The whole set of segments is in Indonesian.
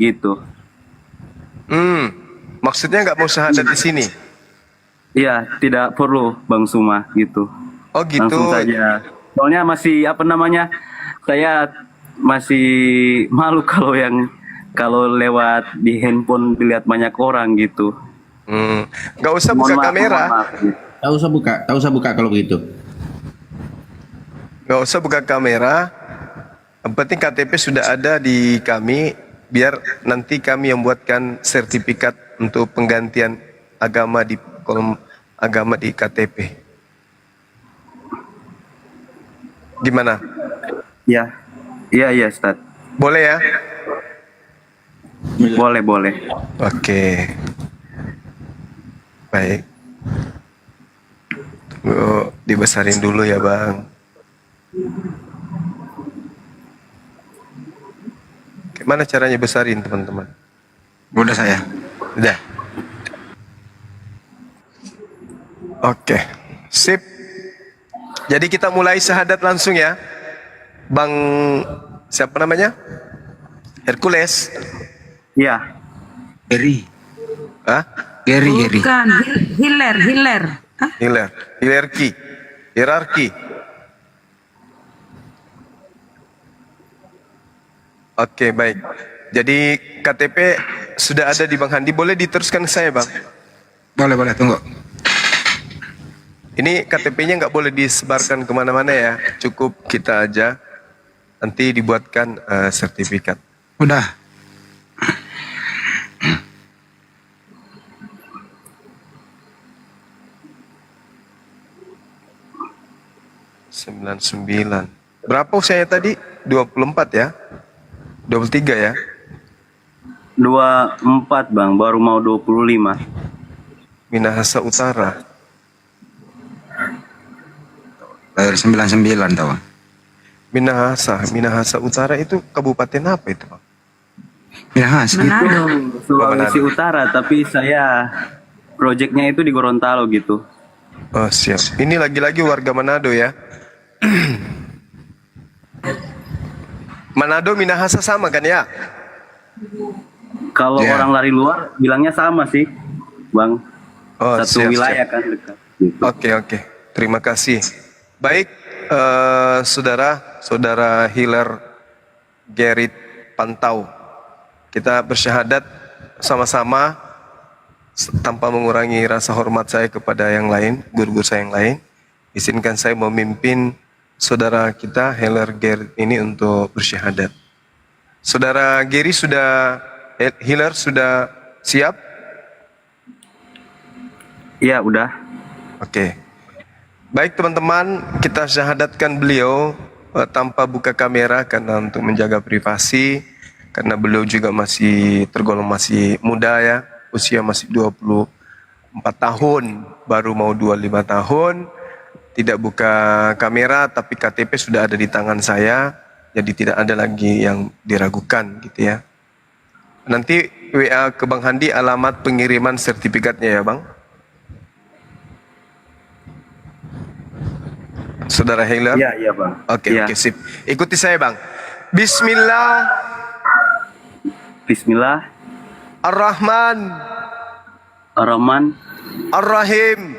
gitu. Maksudnya nggak mau syahadat di sini? Iya, tidak perlu Bang Suma gitu. Oh gitu. Langsung saja. Soalnya masih apa namanya? Saya masih malu kalau lewat di handphone dilihat banyak orang gitu. Nggak usah buka kamera. Mohon maaf, gitu. Tak usah buka kalau begitu. Nggak usah buka kamera. Yang penting KTP sudah ada di kami, biar nanti kami yang buatkan sertifikat untuk penggantian agama di kolom agama di KTP. Gimana? Ya, iya Ustaz. Boleh ya? Boleh. Oke. Baik. Tunggu, dibesarin dulu ya Bang. Gimana caranya besarin teman-teman? Udah saya. Udah. Oke, sip. Jadi kita mulai syahadat langsung ya. Bang, siapa namanya? Hercules. Iya. Geri. Hah? Geri. Bukan, Hiler. Hah? Hierarki. Oke, baik. Jadi KTP sudah ada di Bang Handi. Boleh diteruskan ke saya, Bang? Boleh, tunggu. Ini KTP-nya nggak boleh disebarkan kemana-mana ya. Cukup kita aja. Nanti dibuatkan sertifikat. Udah. sembilan. Berapa usianya tadi? 24 ya? 23 ya? 24 Bang, baru mau 25. Minahasa Utara. Lahir 99 tahu. Minahasa Utara itu kabupaten apa itu, Bang? Minahasa. Manado. Sulawesi Utara, tapi saya proyeknya itu di Gorontalo gitu. Oh, siap. Ini lagi-lagi warga Manado ya? Manado, Minahasa sama kan ya? Kalau Ya. orang lari luar bilangnya sama sih, Bang. Oh, Satu siap, wilayah siap. kan dekat. Gitu. Oke. Terima kasih. Baik, saudara Hiler Gerit Pantau. Kita bersyahadat sama-sama tanpa mengurangi rasa hormat saya kepada yang lain, guru-guru saya yang lain. Izinkan saya memimpin saudara kita Hiler Gerit ini untuk bersyahadat. Saudara Geri Hiler sudah siap? Iya, udah. Oke. Baik teman-teman, kita syahadatkan beliau tanpa buka kamera karena untuk menjaga privasi, karena beliau juga masih tergolong masih muda ya, usia masih 24 tahun, baru mau 25 tahun. Tidak buka kamera tapi KTP sudah ada di tangan saya, jadi tidak ada lagi yang diragukan gitu ya. Nanti WA ke Bang Handi alamat pengiriman sertifikatnya ya Bang. Saudara Hiler? Iya, Bang. Oke, Iya. sip. Ikuti saya Bang. Bismillah Bismillahirrahmanirrahim. Ar-Rahman Ar-Rahim.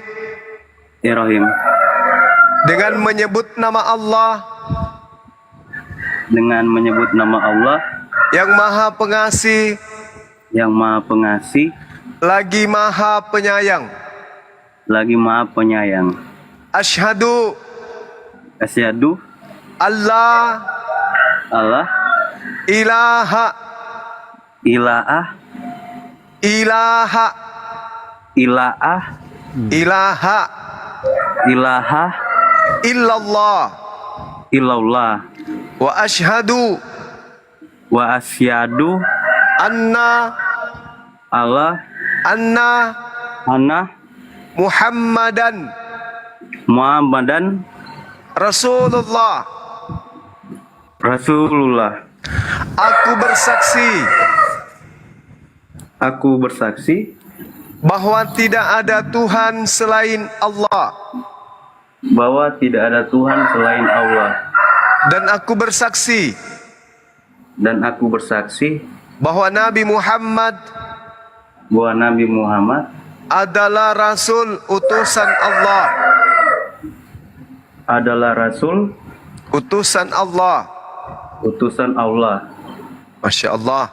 Dengan menyebut nama Allah Dengan menyebut nama Allah yang Maha Pengasih yang Maha Pengasih lagi Maha Penyayang. lagi Maha Penyayang. Asyhadu Asyhadu Allah Allah ilaha ilaha ilaha ilaha ilaha ilaha illallah illallah wa asyhadu wa asyhadu anna anna Muhammadan Muhammadan Rasulullah. Rasulullah. Aku bersaksi bahwa tidak ada Tuhan selain Allah. bahwa tidak ada Tuhan selain Allah. Dan aku bersaksi Dan aku bersaksi bahwa Nabi Muhammad bahwa Nabi Muhammad adalah Rasul utusan Allah. adalah Rasul Utusan Allah. utusan Allah. Masya Allah.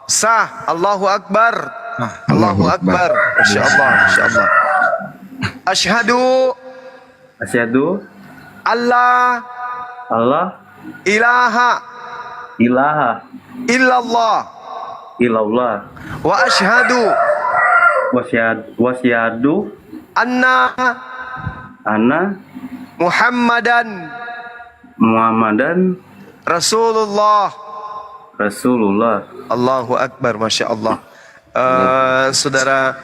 Sah. Allahu Akbar. Ah, Allahu Akbar. Masya Allah. Masya Allah. Ashhadu Asyhadu Allah Allah ilaha ilaha illallah illallah wa ashhadu wasyadu anna anna Muhammadan Muhammadan Rasulullah. Rasulullah. Allahu Akbar. Masya Allah. Saudara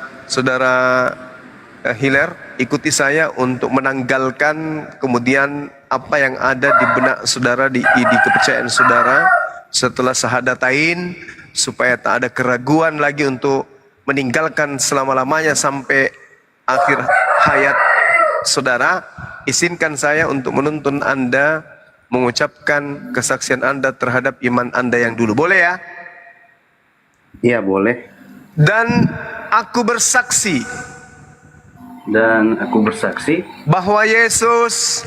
Hiler, ikuti saya untuk menanggalkan kemudian apa yang ada di benak saudara, di kepercayaan saudara setelah syahadatain, supaya tak ada keraguan lagi untuk meninggalkan selama-lamanya sampai akhir hayat saudara. Izinkan saya untuk menuntun Anda mengucapkan kesaksian Anda terhadap iman Anda yang dulu. Boleh ya? Iya, boleh. Dan aku bersaksi bahwa Yesus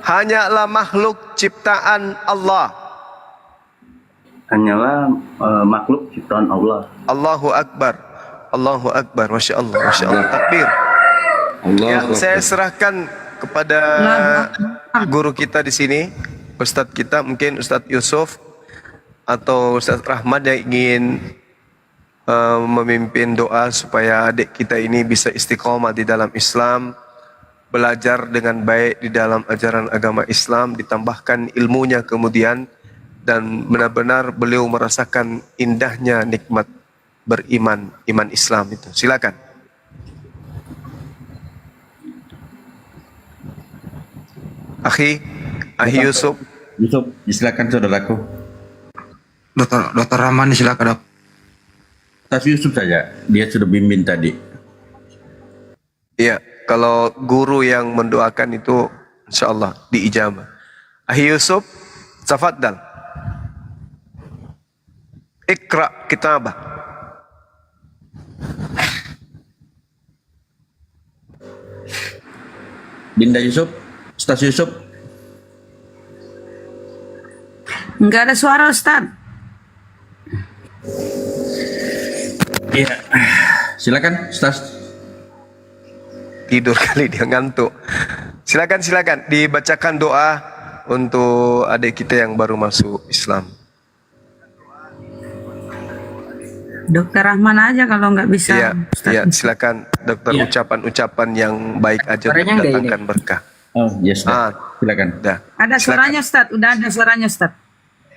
hanyalah makhluk ciptaan Allah. Hanyalah makhluk ciptaan Allah. Allahu Akbar. Allahu Akbar. Masya Allah. Masya Allah. Takbir. Ya, saya serahkan kepada guru kita di sini, Ustadz kita, mungkin Ustadz Yusuf atau Ustadz Rahmat yang ingin memimpin doa supaya adik kita ini bisa istiqomah di dalam Islam, belajar dengan baik di dalam ajaran agama Islam, ditambahkan ilmunya kemudian, dan benar-benar beliau merasakan indahnya nikmat beriman, iman Islam itu. Silakan. Akhi Yusuf. Yusuf, silakan saudaraku. Dokter Rahman silakan dok. Tas Yusuf saja, dia sudah bimbing tadi. Iya, kalau guru yang mendoakan itu insya Allah diijabah. Akhi Yusuf, tafaddal. Iqra kitabah. Dinda Yusuf, Ustaz Yusuf. Enggak ada suara Ustaz. Iya. Silakan Ustaz. Tidur kali dia, ngantuk. Silakan dibacakan doa untuk adik kita yang baru masuk Islam. Dokter Rahman aja kalau nggak bisa. Iya, Ustaz. iya, silakan dokter, Iya. ucapan-ucapan yang baik aja untuk Suaranya nggak ini? mendatangkan berkah. Oh, yes. Ah, Silakan. dah. Ada suaranya Ustaz, udah ada suaranya Ustaz.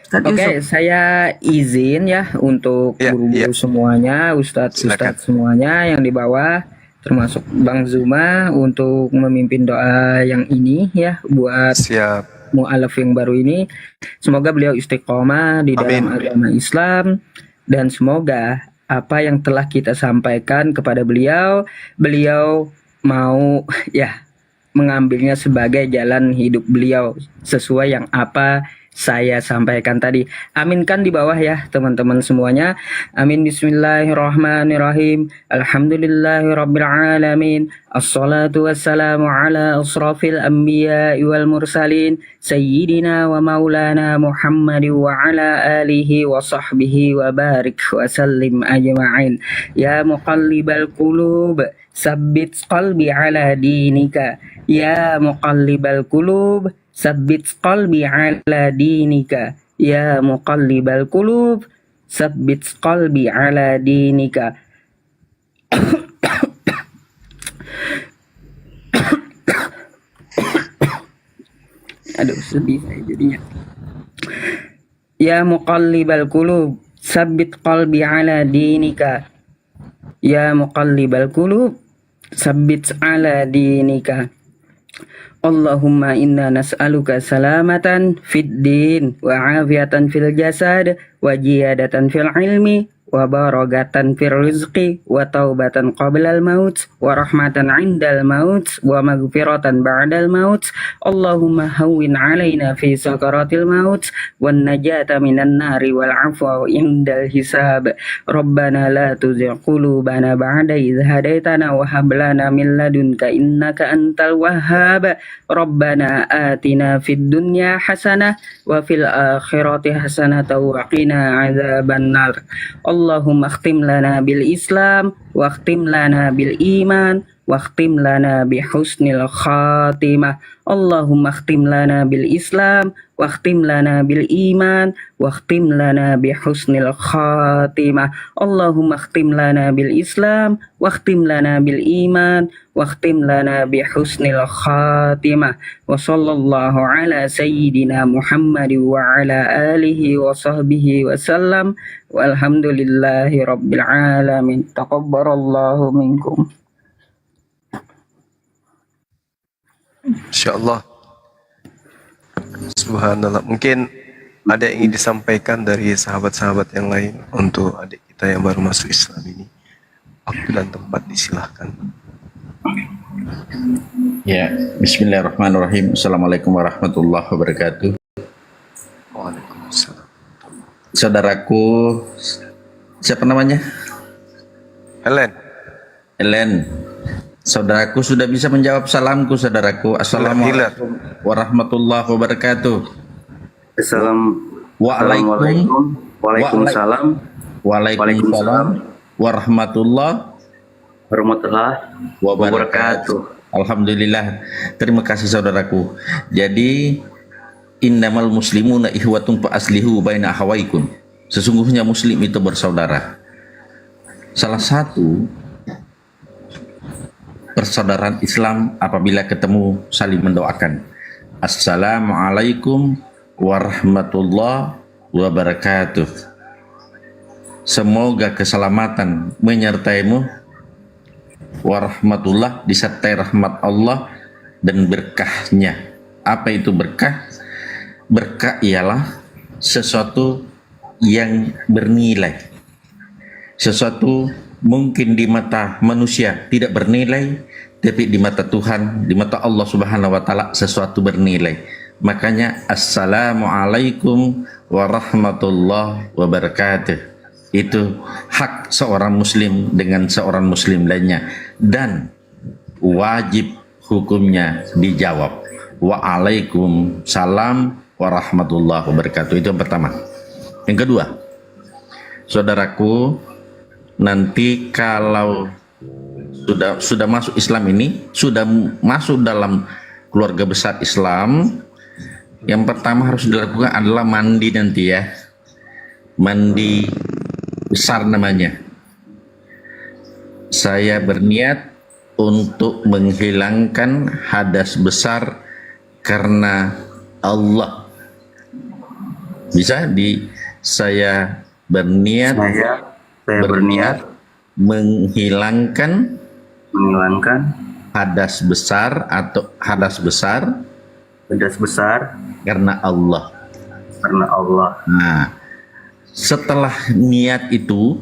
Ustaz Oke, Yusuf. saya izin ya untuk Ya, guru-guru ya. semuanya, Silakan. ustadz semuanya yang di bawah, termasuk Bang Zuma untuk memimpin doa yang ini ya buat Siap. mu'alaf yang baru ini. Semoga beliau istiqomah di dalam Amin. agama Islam, dan semoga apa yang telah kita sampaikan kepada beliau mau ya mengambilnya sebagai jalan hidup beliau sesuai yang apa saya sampaikan tadi. Aminkan di bawah ya teman-teman semuanya. Amin. Bismillahirrahmanirrahim. Alhamdulillahirrabbilalamin. Assalatu wassalamu ala asrafil anbiya wal mursalin. Sayyidina wa maulana Muhammad wa ala alihi wa sahbihi wa barik wa sallim ajma'in. Ya muqallibal qulub, sabbit qalbi ala dinika. Ya muqallibal qulub, sabbit qalbi ala dinika. Ya muqallibal qulub, sabbit qalbi ala dinika. Aduh, sedih saya jadinya. Ya muqallibal qulub, sabbit qalbi ala dinika. Ya muqallibal qulub, sabbit ala dinika. Allahumma inna nas'aluka salamatan fid din wa afiyatan fil jasad wa jiyadatan fil ilmi wa barakatan fir rizqi wa taubatan qablal maut wa rahmatan 'indal maut wa maghfiratan ba'dal maut. Allahumma hawwin 'alaina fi sakaratil maut wan najata minan nari wal 'afwa 'indal hisab. Rabbana la tuzigh qulubana ba'da idh hadaitana wa hab lana min ladunka innaka antal wahhab. Rabbana atina fid dunya hasanah wa fil akhirati hasanah wa qina adzabannar. Allahumma khtim lana bil Islam wa khtim lana bil iman wa khtim lana bi husnil khatimah. Allahumma khtim lana bil Islam wa khtim lana bil iman wa khtim lana bi husnil khatimah. Allahumma khtim lana bil Islam wa khtim lana bil iman wa khtim lana bi husnil khatimah. Wa sallallahu ala sayyidina Muhammad wa ala alihi wa sahbihi wa sallam. Walhamdulillahi rabbil alamin. Taqabbarallahu minkum. Insyaallah. Subhanallah. Mungkin ada yang ingin disampaikan dari sahabat-sahabat yang lain untuk adik kita yang baru masuk Islam ini. Waktu dan tempat disilahkan. Ya, bismillahirrahmanirrahim. Assalamualaikum warahmatullahi wabarakatuh. Waalaikumsalam. Saudaraku, siapa namanya? Helen. Ellen. Saudaraku sudah bisa menjawab salamku, saudaraku. Assalamualaikum warahmatullahi wabarakatuh. Assalamualaikum. Waalaikumsalam. Waalaikumsalam warahmatullahi wabarakatuh. Alhamdulillah. Terima kasih saudaraku. Jadi innamal muslimuna ihwatun fa aslihu baina akhawaikum. Sesungguhnya muslim itu bersaudara. Salah satu persaudaraan Islam apabila ketemu saling mendoakan. Assalamualaikum warahmatullahi wabarakatuh. Semoga keselamatan menyertaimu, warahmatullah disertai rahmat Allah dan berkahnya. Apa itu berkah? Berkah ialah sesuatu yang bernilai, sesuatu mungkin di mata manusia tidak bernilai, tapi di mata Tuhan, di mata Allah Subhanahu wa taala sesuatu bernilai. Makanya assalamualaikum warahmatullahi wabarakatuh. Itu hak seorang muslim dengan seorang muslim lainnya dan wajib hukumnya dijawab. Waalaikumsalam warahmatullahi wabarakatuh. Itu yang pertama. Yang kedua, saudaraku, nanti kalau sudah masuk Islam ini, sudah masuk dalam keluarga besar Islam, yang pertama harus dilakukan adalah mandi nanti ya. Mandi besar namanya. Saya berniat untuk menghilangkan hadas besar karena Allah. Bisa saya berniat menghilangkan hadas besar karena Allah. Nah, setelah niat itu,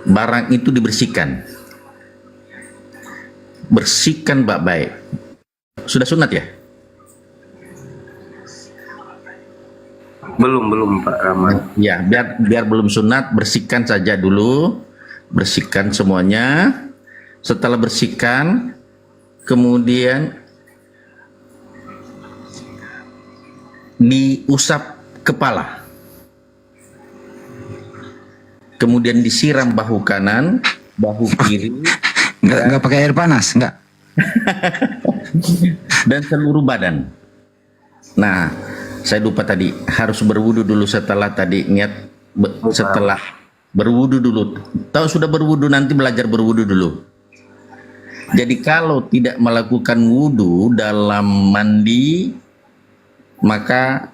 barang itu dibersihkan. Bersihkan baik-baik. Sudah sunat ya? Belum Pak Rahman. Ya, biar belum sunat, bersihkan saja dulu. Bersihkan semuanya. Setelah bersihkan, kemudian diusap kepala. Kemudian disiram bahu kanan, bahu kiri. Enggak pakai air panas, enggak. Dan seluruh badan. Nah, saya lupa tadi, harus berwudu dulu setelah tadi niat, setelah berwudu dulu. Tahu sudah berwudu, nanti belajar berwudu dulu. Jadi kalau tidak melakukan wudu dalam mandi, maka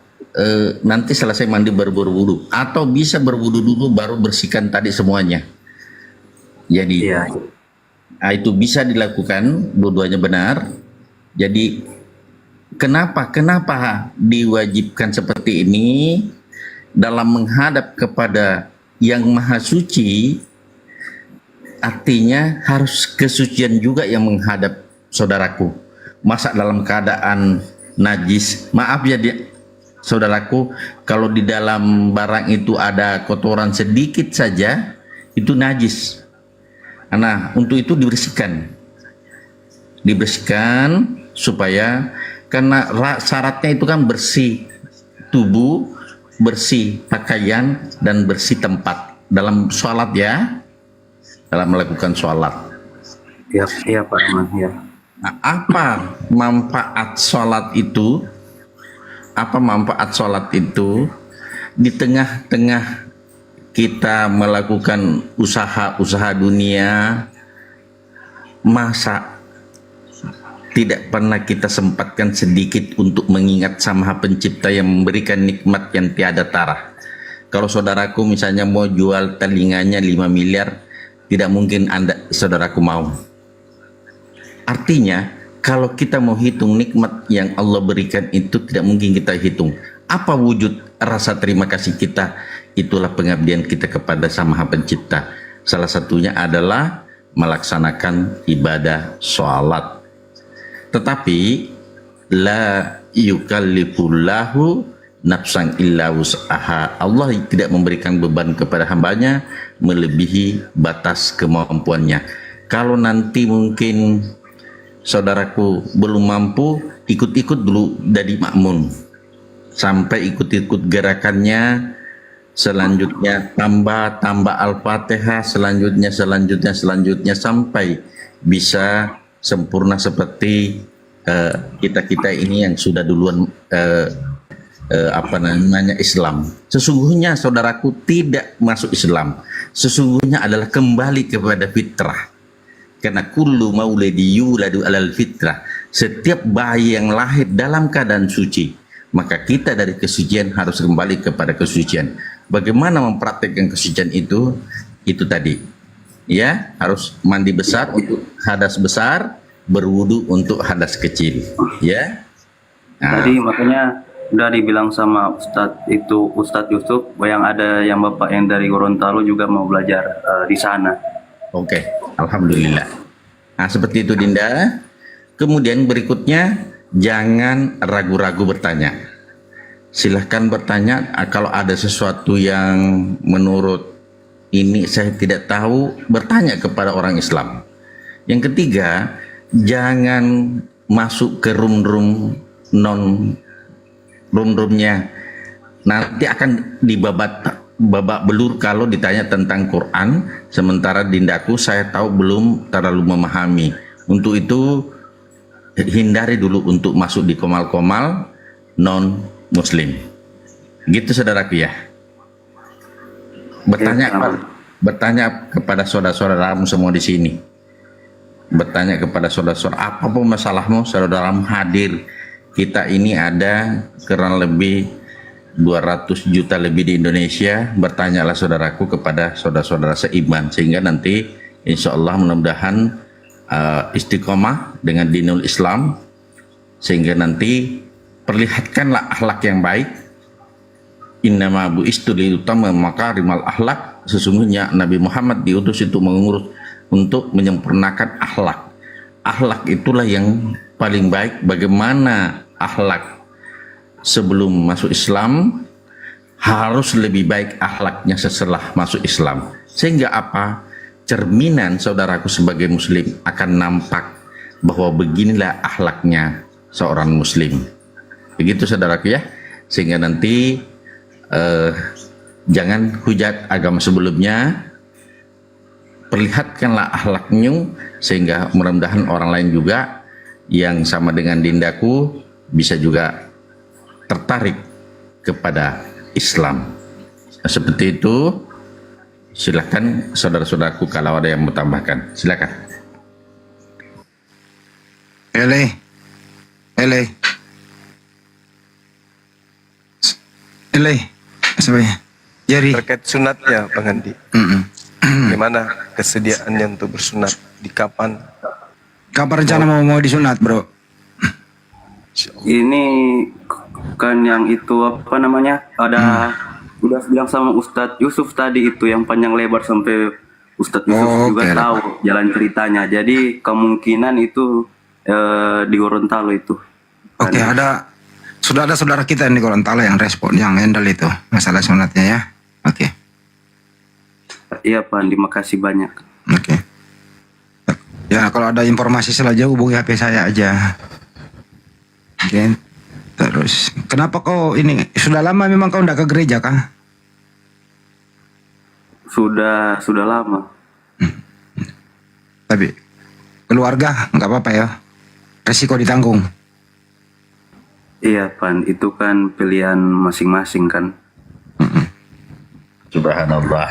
nanti selesai mandi baru berwudu. Atau bisa berwudu dulu baru bersihkan tadi semuanya. Jadi nah, itu bisa dilakukan, dua-duanya benar. Jadi Kenapa diwajibkan seperti ini dalam menghadap kepada yang maha suci artinya harus kesucian juga yang menghadap saudaraku. Masa dalam keadaan najis, maaf ya saudaraku, kalau di dalam barang itu ada kotoran sedikit saja itu najis. Nah, untuk itu dibersihkan supaya, karena syaratnya itu kan bersih tubuh, bersih pakaian, dan bersih tempat dalam sholat ya, dalam melakukan sholat. Iya Pak Rahman, ya. Nah, apa manfaat sholat itu? Apa manfaat sholat itu? Di tengah-tengah kita melakukan usaha dunia, masa tidak pernah kita sempatkan sedikit untuk mengingat Sang Pencipta yang memberikan nikmat yang tiada tara. Kalau saudaraku misalnya mau jual telinganya 5 miliar, tidak mungkin saudaraku mau. Artinya, kalau kita mau hitung nikmat yang Allah berikan itu tidak mungkin kita hitung. Apa wujud rasa terima kasih kita? Itulah pengabdian kita kepada Sang Maha Pencipta. Salah satunya adalah melaksanakan ibadah sholat. Tetapi la yukallifullahu nafsan illa wus'aha. Allah tidak memberikan beban kepada hambanya melebihi batas kemampuannya. Kalau nanti mungkin saudaraku belum mampu, ikut-ikut dulu jadi makmun sampai ikut-ikut gerakannya, selanjutnya tambah Al-Fatihah, selanjutnya sampai bisa sempurna seperti kita ini yang sudah duluan Islam. Sesungguhnya saudaraku tidak masuk Islam, sesungguhnya adalah kembali kepada fitrah. Karena kullu maulidi yuladu alal fitrah, setiap bayi yang lahir dalam keadaan suci, maka kita dari kesucian harus kembali kepada kesucian. Bagaimana mempraktikkan kesucian itu? Itu tadi, ya, harus mandi besar untuk hadas besar, berwudu untuk hadas kecil, ya. Nah, Tadi makanya udah dibilang sama Ustadz Yusuf, yang bapak yang dari Gorontalo juga mau belajar di sana. Oke, alhamdulillah. Nah, seperti itu Dinda. Kemudian berikutnya, jangan ragu-ragu bertanya. Silahkan bertanya. Kalau ada sesuatu yang menurut ini saya tidak tahu, bertanya kepada orang Islam. Yang ketiga, jangan masuk ke room-roomnya. Nanti akan babak belur kalau ditanya tentang Quran, sementara Dindaku saya tahu belum terlalu memahami. Untuk itu hindari dulu untuk masuk di komal-komal non muslim. Gitu saudaraku ya. Bertanya kepada saudara-saudaramu semua di sini. Bertanya kepada saudara-saudara, apapun masalahmu, saudaramu hadir. Kita ini ada kurang lebih 200 juta lebih di Indonesia. Bertanyalah saudaraku kepada saudara-saudara seiman, sehingga nanti insya Allah mudah-mudahan istiqomah dengan dinul Islam, sehingga nanti perlihatkanlah akhlak yang baik. Innama bu'istu liutama makarimal akhlak. Sesungguhnya Nabi Muhammad diutus itu mengurus untuk menyempurnakan akhlak. Akhlak itulah yang paling baik. Bagaimana akhlak sebelum masuk Islam, harus lebih baik akhlaknya setelah masuk Islam. Sehingga apa? Cerminan saudaraku sebagai muslim akan nampak bahwa beginilah akhlaknya seorang muslim. Begitu saudaraku ya. Sehingga nanti jangan hujat agama sebelumnya, perlihatkanlah akhlaknya, sehingga mudah-mudahan orang lain juga yang sama dengan Dindaku bisa juga tertarik kepada Islam. Seperti itu. Silakan saudara-saudaraku kalau ada yang mau tambahkan. Silakan. Ele. Apa ya? Jari. Terkait sunatnya, Bang Andi. Gimana kesediaannya untuk bersunat? Di kapan? Kapan rencana mau disunat, bro? Ini kan yang itu apa namanya, ada udah bilang sama Ustadz Yusuf tadi itu yang panjang lebar sampai Ustadz Yusuf Oh, juga oke. tahu jalan ceritanya. Jadi kemungkinan itu di Gorontalo itu. Oke, sudah ada saudara kita yang di Gorontalo yang respon, yang handle itu masalah sunatnya ya. Oke, Iya Pak, terima kasih banyak. oke. Ya kalau ada informasi selanjutnya hubungi HP saya aja. Oke. Terus, kenapa kau ini sudah lama memang kau ndak ke gereja kah? Sudah lama. Tapi keluarga nggak apa-apa ya. Resiko ditanggung. Iya Pak, itu kan pilihan masing-masing kan. Subhanallah.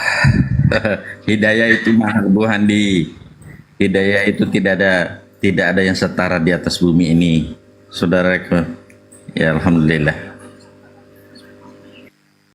Hidayah itu mahal Bu Handi. Hidayah itu tidak ada yang setara di atas bumi ini. Saudaraku. Ya alhamdulillah.